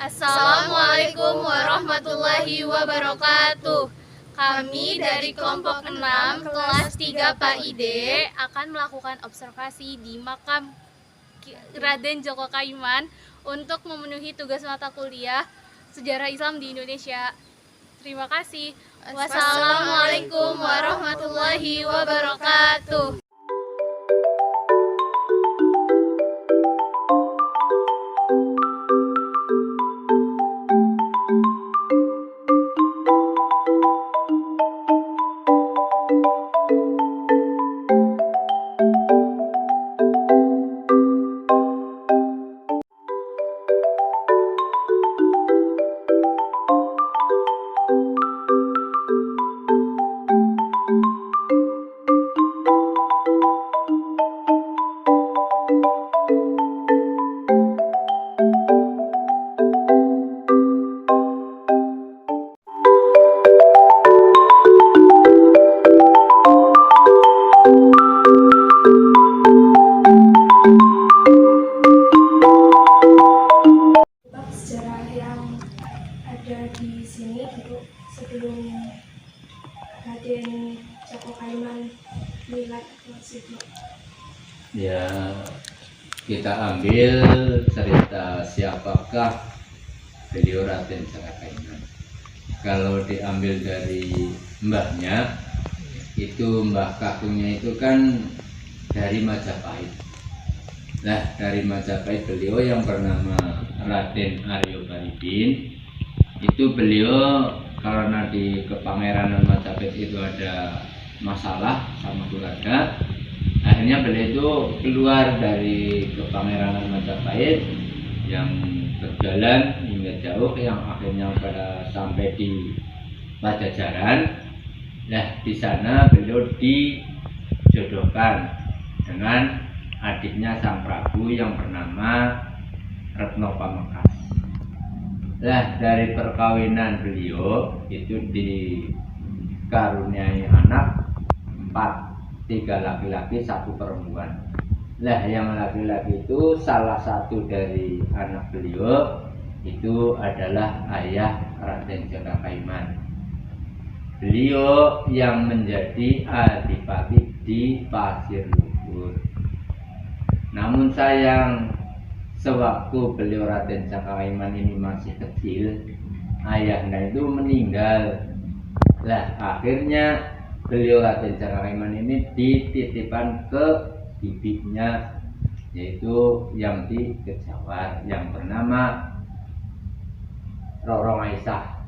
Assalamualaikum warahmatullahi wabarakatuh. Kami dari kelompok 6 kelas 3 PAID akan melakukan observasi di makam Raden Djoko Kaimán untuk memenuhi tugas mata kuliah Sejarah Islam di Indonesia. Terima kasih. Wassalamualaikum warahmatullahi wabarakatuh. Sejarah yang ada di sini gitu sebelum Raden Djoko Kaimán milad itu. Ya, kita ambil cerita siapakah beliau Raden Djoko Kaimán. Kalau diambil dari mbahnya, itu mbah kakungnya itu kan dari Majapahit. Nah, dari Majapahit beliau yang bernama Raden Aryo Baribin, itu beliau karena di Kepangeranan Majapahit itu ada masalah sama keluarga, akhirnya beliau itu keluar dari Kepangeranan Majapahit yang berjalan hingga jauh, yang akhirnya pada sampai di Pajajaran. Nah, di sana beliau dijodohkan dengan adiknya sang Prabu yang bernama Retno Pamungkas. Nah, dari perkawinan beliau itu dikaruniai anak 4, 3 laki-laki 1 perempuan. Nah, yang laki-laki itu salah satu dari anak beliau itu adalah ayah Raden Djoko Kaimán. Beliau yang menjadi adipati di Pasir Luhur. Namun sayang, sewaktu beliau Raden Djoko Kaimán ini masih kecil, ayahnya itu meninggal. Lah, akhirnya beliau Raden Djoko Kaimán ini dititipkan ke bibinya, yaitu yang di Kejawar, yang bernama Rorong Aisyah.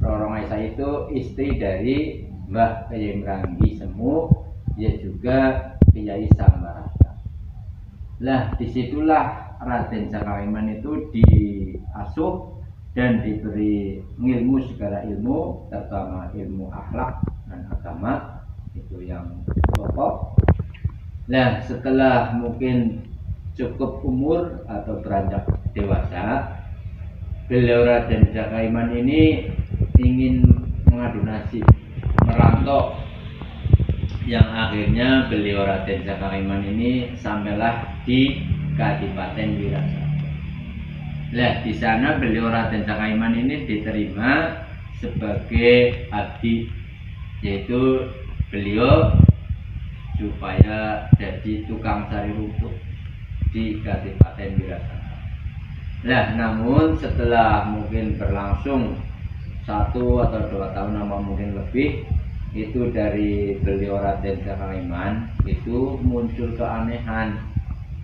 Rorong Aisyah itu istri dari Mbah Kyai Mranggi Semu, dia juga Kyai Sambarata. Lah, disitulah Raden Djoko Kaimán itu diasuh dan diberi ilmu, segala ilmu, terutama ilmu akhlak dan agama, itu yang pokok. Nah, setelah mungkin cukup umur atau beranjak dewasa, beliau Raden Djoko Kaimán ini ingin mengadu nasib, merantau, yang akhirnya beliau Raden Djoko Kaimán ini sampailah di Kadipaten Wirasabha. Nah, di sana beliau Raden Djoko Kaimán ini diterima sebagai abdi, yaitu beliau supaya jadi tukang sari rumput di Kadipaten Wirasabha. Nah, namun setelah mungkin berlangsung 1 atau 2 tahun atau mungkin lebih, itu dari beliau Raden Djoko Kaimán itu muncul keanehan.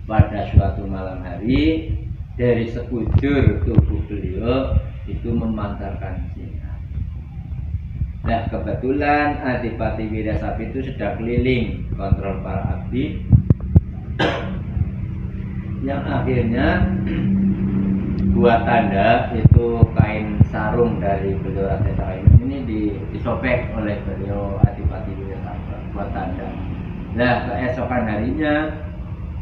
Pada suatu malam hari, dari sekujur tubuh beliau itu memancarkan sinar. Nah, kebetulan Adipati Wirasabha itu sedang keliling kontrol para abdi, yang akhirnya buat tanda itu kain sarung dari beliau Raden Djoko Kaimán ini disobek oleh beliau Adipati Wirasabha buat tanda. Nah, keesokan harinya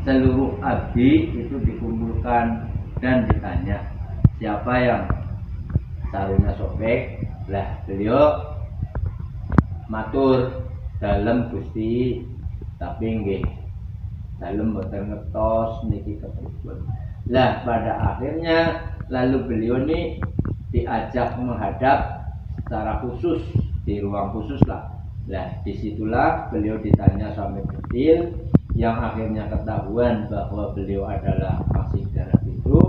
seluruh abdi itu dikumpulkan dan ditanya siapa yang sarungnya sobek. Lah, beliau matur, dalem Gusti, tapi nggih dalem boten ngetos niki kepripun. Lah, pada akhirnya lalu beliau ini diajak menghadap secara khusus di ruang khusus lah. Nah, disitulah beliau ditanya sampai detail, yang akhirnya ketahuan bahwa beliau adalah masih darah biru,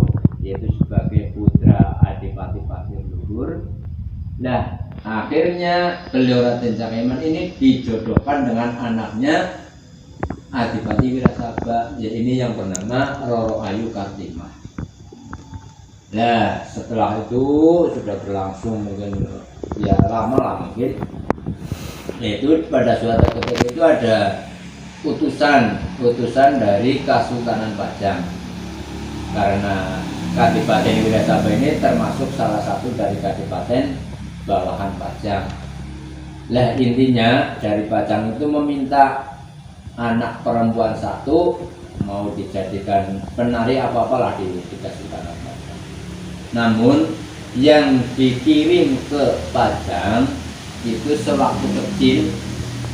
yaitu sebagai putra Adipati Pasir Luhur. Nah, akhirnya beliau Raden Cakaiman ini dijodohkan dengan anaknya Adipati Wirasaba, ya ini yang bernama Roro Ayu Kartimah. Nah, setelah itu sudah berlangsung mungkin ya lama lah mungkin. Yaitu pada suatu ketika itu ada utusan dari Kasultanan Pajang, karena Kadipaten Wirasaba ini termasuk salah satu dari kadipaten bawahan Pajang. Lah intinya dari Pajang itu meminta anak perempuan satu mau dijadikan penari apa-apalah di Kasultanan Pajang. Namun yang dikirim ke Pajang itu sewaktu kecil,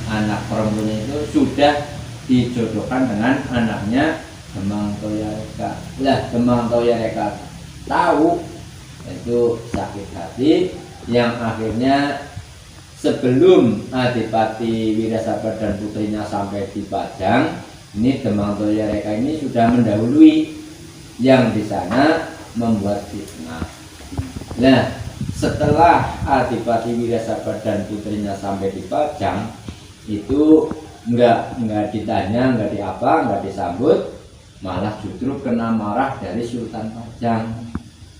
anak perempuan itu sudah dijodohkan dengan anaknya Demang Toyareka. Lah Demang Toyareka tahu itu sakit hati, yang akhirnya sebelum Adipati Wirasaba dan putrinya sampai di Pajang, ini Demang Toyareka ini sudah mendahului, yang di sana membuat fitnah. Nah, setelah Adipati Wirasaba dan putrinya sampai di Pajang, itu enggak ditanya, enggak diapa, enggak disambut, malah justru kena marah dari Sultan Pajang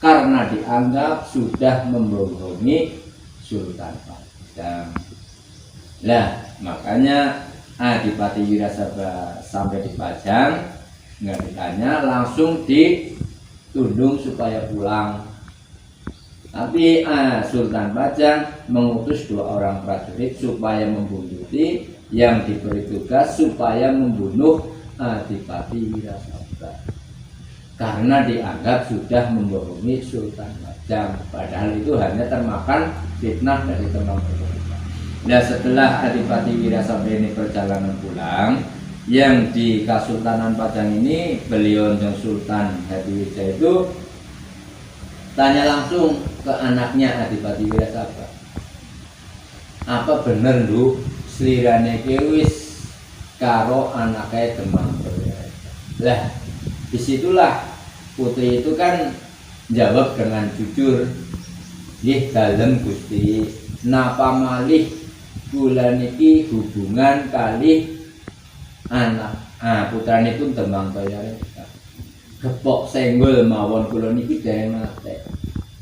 karena dianggap sudah membohongi Sultan Pajang. Nah, makanya Adipati Wirasaba sampai di Pajang enggak ditanya, langsung ditundung supaya pulang. Tapi Sultan Pajang mengutus 2 orang prajurit supaya membuntuti, yang diberi tugas supaya membunuh Adipati Wirasaba karena dianggap sudah membohongi Sultan Pajang, padahal itu hanya termakan fitnah dari Demang Toyareka. Nah, setelah Adipati Wirasaba ini perjalanan pulang, yang di Kasultanan Pajang ini beliau dan Sultan Hadiwijaya itu tanya langsung ke anaknya Adipati Wirasaba, apa bener lu slirane wis karo anaknya Demang Toyareka? Lah disitulah putri itu kan jawab dengan jujur, nggih dalem Gusti, napa malih kula niki hubungan kalih anak putranipun Demang Toyareka, gepok senggol mawon kula niki dereng mate.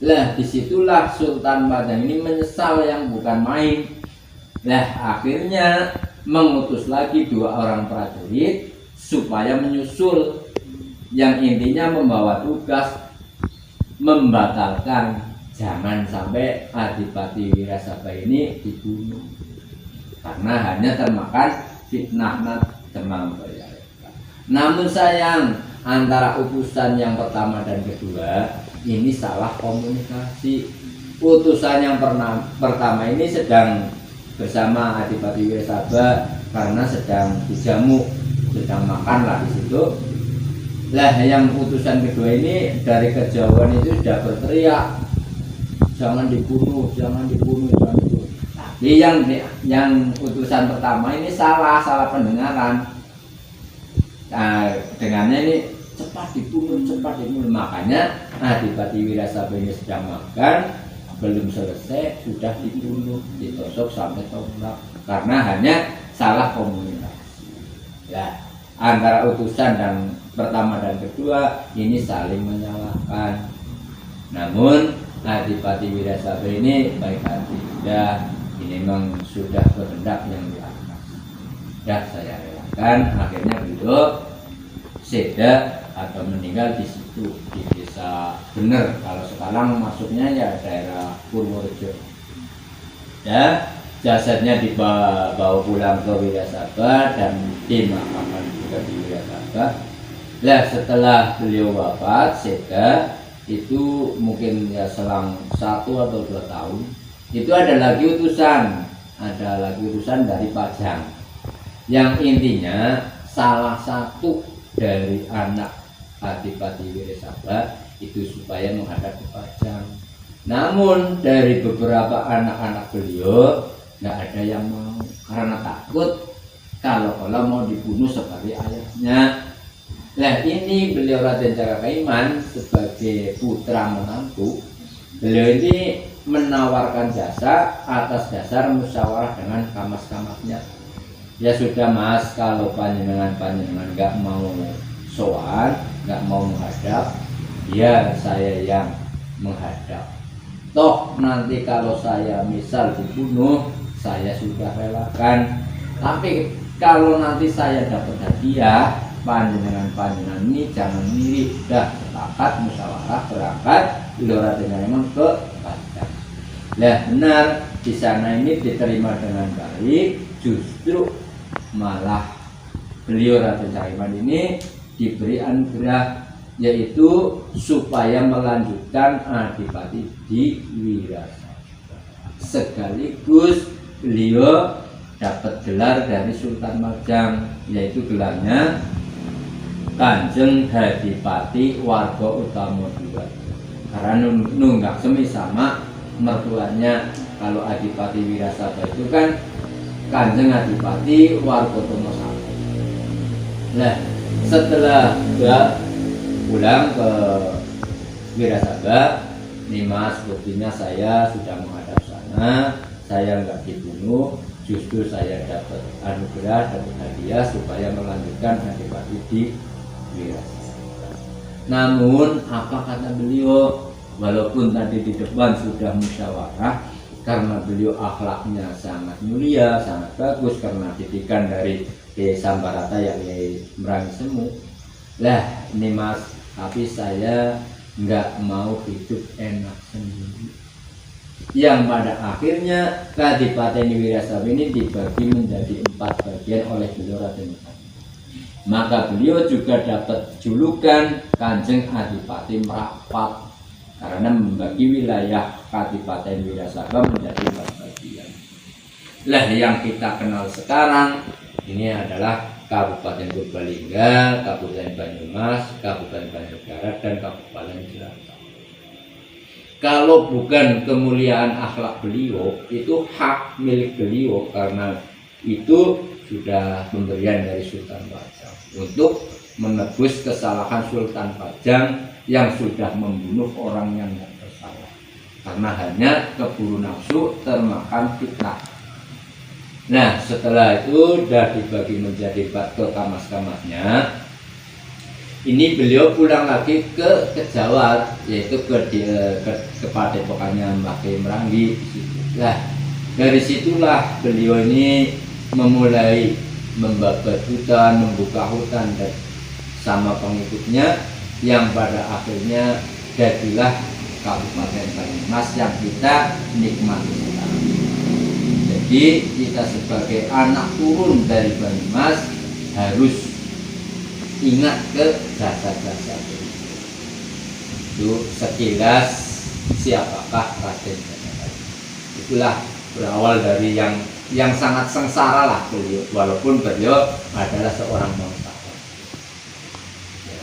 Lah disitulah Sultan Pajang ini menyesal yang bukan main. Lah akhirnya mengutus lagi 2 orang prajurit supaya menyusul, yang intinya membawa tugas membatalkan jangan sampai Adipati Wirasaba ini dibunuh karena hanya termakan fitnah Demang Toyareka. Namun sayang, antara utusan yang pertama dan kedua ini salah komunikasi. Utusan yang pertama ini sedang bersama Adipati Wirasaba karena sedang dijamu, sedang makan lah di situ. Lah yang utusan kedua ini dari kejauhan itu sudah berteriak, jangan dibunuh, jangan dibunuh, jangan dibunuh. Tapi yang utusan pertama ini salah pendengaran. Nah, dengannya ini cepat dibunuh. Makanya Adipati Wirasaba ini sedang makan, belum selesai sudah dibunuh, ditosok sampai tombak karena hanya salah komunikasi. Ya, antara utusan dan pertama dan kedua ini saling menyalahkan. Namun Adipati Wirasaba ini baik hati, ini memang sudah kehendak yang di atas. Ya, saya relakan. Akhirnya beliau seda atau meninggal di situ, di desa Bener. Kalau sekarang masuknya ya daerah Purworejo. Ya, jasadnya dibawa pulang ke Wirasaba dan dimakamkan juga di Wirasaba. Lah setelah beliau wafat seda itu mungkin ya selang 1 atau 2 tahun, itu ada lagi utusan dari Pajang, yang intinya salah satu dari anak Adipati Wirasaba itu supaya menghadap ke Pajang. Namun dari beberapa anak-anak beliau nggak ada yang mau karena takut kalau mau dibunuh sebagai ayahnya. Nah ini beliau Raden Cakakaiman sebagai putra menantu, beliau ini menawarkan jasa atas dasar musyawarah dengan kamas-kamasnya. Ya sudah mas, kalau panjenengan nggak mau sowan, nggak mau menghadap, ya saya yang menghadap. Toh nanti kalau saya misal dibunuh, saya sudah relakan. Tapi kalau nanti saya dapat hadiah, panjenengan ini jangan mirip, dah sepakat musyawarah berangkat Gelora dengan ke Pajang. Nah benar di sana ini diterima dengan baik, justru malah beliau Raden Cakaiman ini diberi anugerah yaitu supaya melanjutkan adipati di Wirasabha. Sekaligus beliau dapat gelar dari Sultan Majang, yaitu gelarnya Kanjeng Hadipati Warga Utama II. Karena nunggak semi sama mertuanya. Kalau Adipati Wirasabha itu kan Kanjeng Adipati Warga Utama I. Nah setelah pulang ke Wirasabha, nih mas, buktinya saya sudah menghadap sana, saya nggak dibunuh, justru saya dapat anugerah, dapat hadiah supaya melanjutkan adipati di Wirasabha. Namun apa kata beliau, walaupun tadi di depan sudah musyawarah, karena beliau akhlaknya sangat mulia, sangat bagus karena didikan dari Sambarata yang Merangi Semu. Lah ini mas, tapi saya nggak mau hidup enak sendiri. Yang pada akhirnya Kadipaten Wirasabha ini dibagi menjadi 4 bagian oleh beliau Raden Cakaiman. Maka beliau juga dapat julukan Kanjeng Adipati Merapat karena membagi wilayah Kadipaten Wirasabha menjadi 4 bagian. Lah yang kita kenal sekarang ini adalah Kabupaten Purbalingga, Kabupaten Banyumas, Kabupaten Banjarnegara, dan Kabupaten Cilacap. Kalau bukan kemuliaan akhlak beliau, itu hak milik beliau karena itu sudah pemberian dari Sultan Pajang untuk menebus kesalahan Sultan Pajang yang sudah membunuh orang yang tidak bersalah karena hanya keburu nafsu termakan fitnah. Nah setelah itu sudah dibagi menjadi 4 ke kamas-kamasnya. Ini beliau pulang lagi ke Jawa, yaitu ke padepokannya Mbah Kyai Merangi. Nah dari situlah beliau ini memulai membabat hutan, membuka hutan dan sama pengikutnya yang pada akhirnya jadilah Kabupaten Banyumas yang kita nikmati sekarang. Jadi kita sebagai anak turun dari Banyumas harus ingat ke jasa-jasa itu. Sekilas siapakah Raden Cakaiman? Itulah berawal dari yang sangat sengsara lah beliau, walaupun beliau adalah seorang bangsawan. Ya.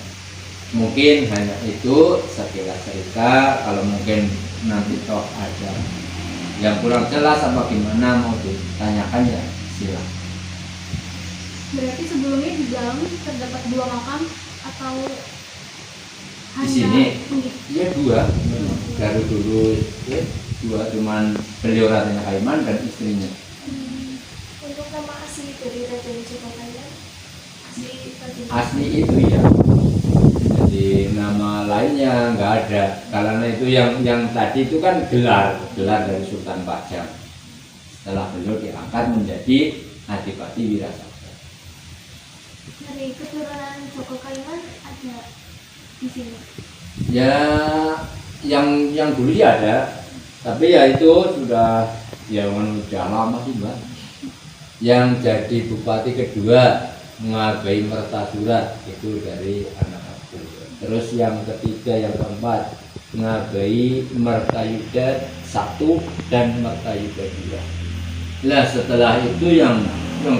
Mungkin hanya itu sekilas cerita. Kalau mungkin nanti toh ada yang kurang jelas apa gimana mau ditanyakan ya silakan. Berarti sebelumnya di dalam terdapat 2 makam atau Di sini ya 2 dari dulu ya, 2 cuman beliau Raden Cakaiman dan istrinya. Untuk nama asli dari Raden Cakaiman Asli itu ya. Jadi nama lainnya nggak ada. Karena itu yang tadi itu kan gelar dari Sultan Pajang. Setelah beliau diangkat menjadi Adipati Wirasabha. Dari keturunan Joko Kaiman ada di sini. Ya yang dulu ya ada, tapi ya itu sudah lama sih mbak. Yang jadi bupati kedua Ngabai Mertasurat itu dari anak aku. Terus yang ketiga, yang keempat Ngabai Mertayuda 1 dan Mertayuda 2. Nah setelah itu yang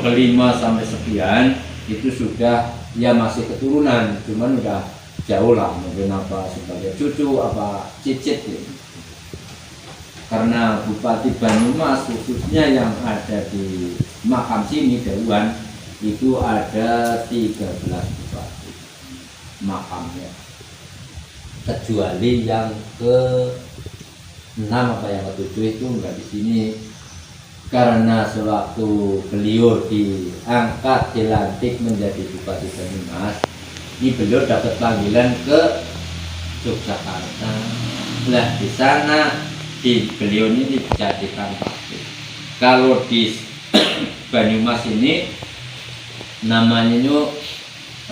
kelima sampai sekian itu sudah ya masih keturunan, cuman udah jauh lah, mungkin apa sebagai cucu apa cicit gitu. Karena Bupati Banyumas khususnya yang ada di makam sini Dewan itu ada 13 bupati makamnya, kecuali yang ke-6 apa yang ke-7 itu enggak di sini, karena sewaktu beliau diangkat dilantik menjadi Bupati Banyumas ini beliau dapat panggilan ke Yogyakarta. Nah di sana beliau ini dijadikan bupati. Kalau di Banyumas ini namanya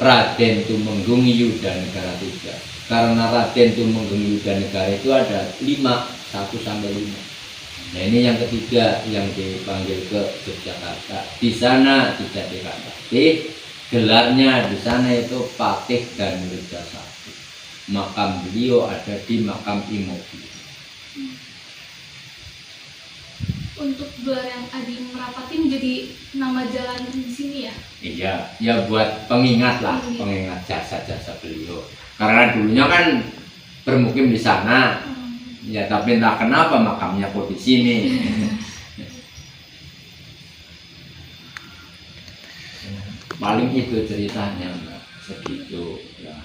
Raden Tumenggung Yudanegara III. Karena Raden Tumenggung Yudanegara itu ada 5, 1 sampai 5. Nah ini yang ketiga yang dipanggil ke Yogyakarta. Di sana dijadikan patih. Gelarnya di sana itu Patih dan Mirza Sati. Makam beliau ada di makam Imobi. Untuk gelar yang Adi merapatin jadi nama jalan di sini ya? Iya, ya buat pengingat lah, pengingat jasa-jasa beliau. Karena dulunya kan bermukim di sana, ya tapi entah kenapa makamnya kok di sini. Paling itu ceritanya, Mbak, segitu. Ya.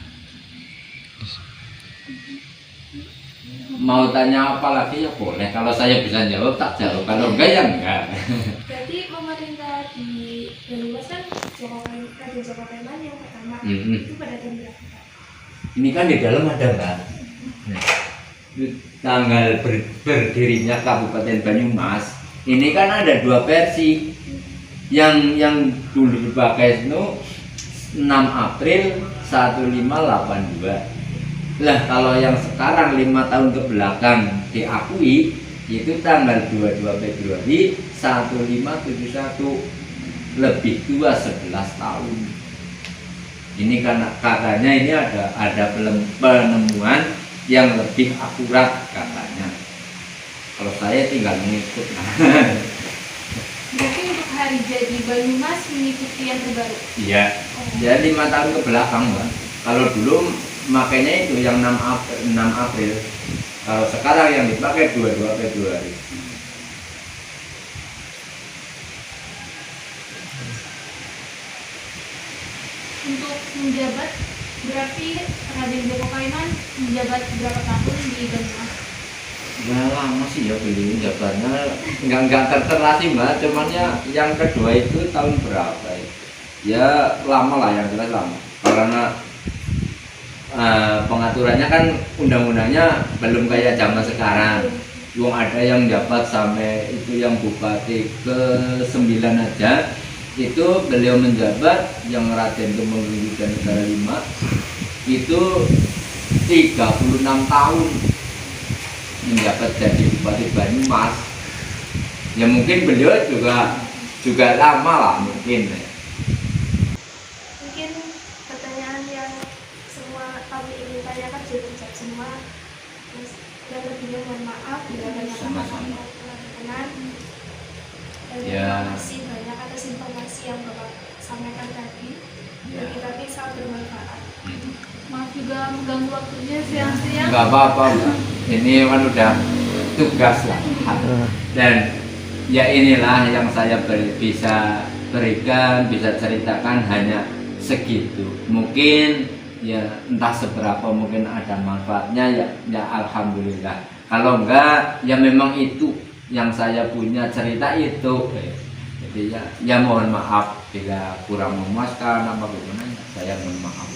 Mau tanya apa lagi ya boleh. Kalau saya bisa jawab tak jawab. Kalau enggak ya enggak. Berarti pemerintah di Banyumas kan Raden Joko Paiman yang pertama itu pada tahun berapa? Ini kan di dalam ada Mbak. Tanggal berdirinya Kabupaten Banyumas. Ini kan ada 2 versi. Yang dulu dipakai itu 6 April 1582. Lah kalau yang sekarang 5 tahun ke belakang diakui itu tanggal 22 Februari 1571, lebih tua 11 tahun. Ini karena katanya ini ada penemuan yang lebih akurat katanya. Kalau saya tinggal mengikut. Berarti untuk hari jadi Banyumas mengikuti yang terbaru? Iya, ya 5 tahun ke belakang, Mbak. Kalau dulu makanya itu yang 6 April. Kalau sekarang yang dipakai 22 Februari. Untuk menjabat, berarti Raden Joko Paiman menjabat berapa tahun di Banyumas? Ya lama sih ya beliau jabatannya, nggak tertera sih Mbak. Cuman ya yang kedua itu tahun berapa ya? Ya lama lah, yang jelas lama. Karena pengaturannya kan undang-undangnya belum kayak zaman sekarang. Yang ada yang jabat sampai itu yang bupati ke-9 aja itu beliau menjabat, yang Raden Tumenggung Yudanegara V itu 36 tahun menjabat jadi Bupati Banyumas. Ya mungkin beliau juga lama lah mungkin. Mungkin pertanyaan yang semua kami ingin tanyakan sudah terjawab semua. Dan lebihnya mohon maaf bila banyak Sama-sama. berkenan. Dan Ya. terima kasih banyak atas informasi yang Bapak sampaikan tadi. Ya. Bagi kami sangat bermanfaat. Maaf juga mengganggu waktunya siang-siang. Nggak apa-apa Mbak. Ini kan udah tugas lah. Dan ya inilah yang saya bisa berikan, bisa ceritakan hanya segitu. Mungkin ya entah seberapa, mungkin ada manfaatnya ya alhamdulillah. Kalau enggak ya memang itu yang saya punya, cerita itu. Jadi ya mohon maaf bila kurang memuaskan apa gimana, saya mohon maaf.